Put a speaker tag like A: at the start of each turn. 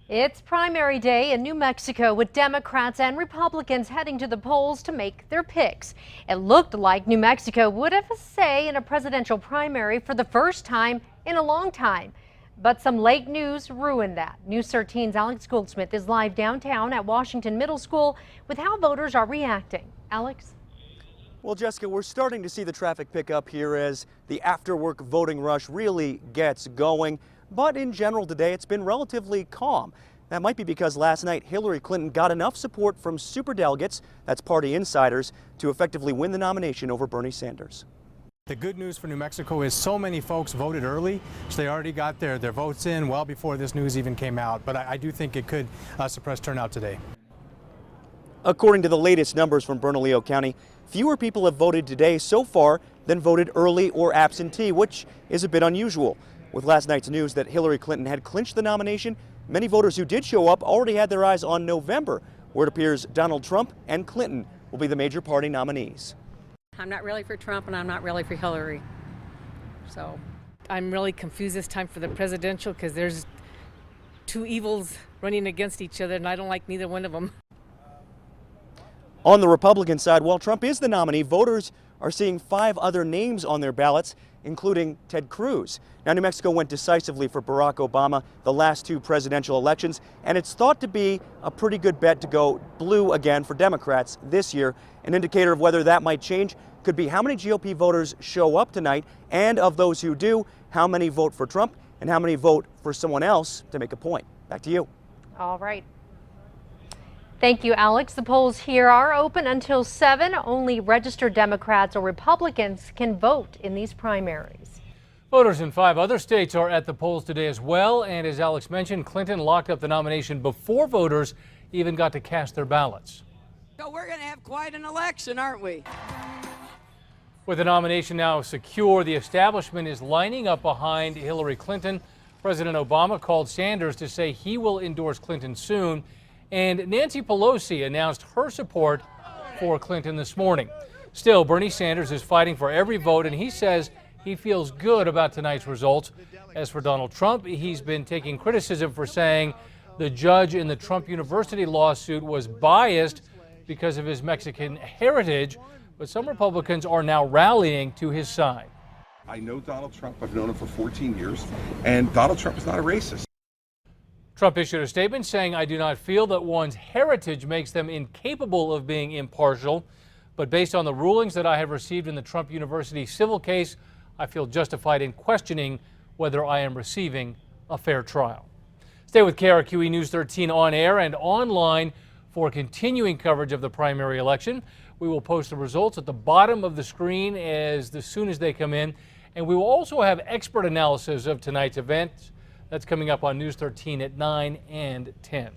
A: It's primary day in New Mexico with Democrats and Republicans heading to the polls to make their picks. It looked like New Mexico would have a say in a presidential primary for the first time in a long time. But some late news ruined that. News 13's Alex Goldsmith is live downtown at Washington Middle School with how voters are reacting. Alex?
B: Well, Jessica, we're starting to see the traffic pick up here as the after-work voting rush really gets going. But in general today, it's been relatively calm. That might be because last night Hillary Clinton got enough support from superdelegates, that's party insiders, to effectively win the nomination over Bernie Sanders.
C: The good news for New Mexico is so many folks voted early, so they already got their votes in well before this news even came out. But I do think it could suppress turnout today.
B: According to the latest numbers from Bernalillo County, fewer people have voted today so far than voted early or absentee, which is a bit unusual. With last night's news that Hillary Clinton had clinched the nomination, many voters who did show up already had their eyes on November, where it appears Donald Trump and Clinton will be the major party nominees.
D: I'm not really for Trump and I'm not really for Hillary. So
E: I'm really confused this time for the presidential because there's two evils running against each other and I don't like neither one of them.
B: On the Republican side, while Trump is the nominee, voters are seeing 5 other names on their ballots, including Ted Cruz. Now, New Mexico went decisively for Barack Obama the last 2 presidential elections, and it's thought to be a pretty good bet to go blue again for Democrats this year. An indicator of whether that might change could be how many GOP voters show up tonight, and of those who do, how many vote for Trump and how many vote for someone else to make a point. Back to you.
A: All right. Thank you, Alex. The polls here are open until 7. Only registered Democrats or Republicans can vote in these primaries.
F: Voters in 5 other states are at the polls today as well. And as Alex mentioned, Clinton locked up the nomination before voters even got to cast their ballots.
G: So we're going to have quite an election, aren't we?
F: With the nomination now secure, the establishment is lining up behind Hillary Clinton. President Obama called Sanders to say he will endorse Clinton soon. And Nancy Pelosi announced her support for Clinton this morning. Still, Bernie Sanders is fighting for every vote, and he says he feels good about tonight's results. As for Donald Trump, he's been taking criticism for saying the judge in the Trump University lawsuit was biased because of his Mexican heritage, but some Republicans are now rallying to his side.
H: I know Donald Trump. I've known him for 14 years, and Donald Trump is not a racist.
F: Trump issued a statement saying, "I do not feel that one's heritage makes them incapable of being impartial, but based on the rulings that I have received in the Trump University civil case, I feel justified in questioning whether I am receiving a fair trial." Stay with KRQE News 13 on air and online for continuing coverage of the primary election. We will post the results at the bottom of the screen as soon as they come in, and we will also have expert analysis of tonight's event. That's coming up on News 13 at 9 and 10.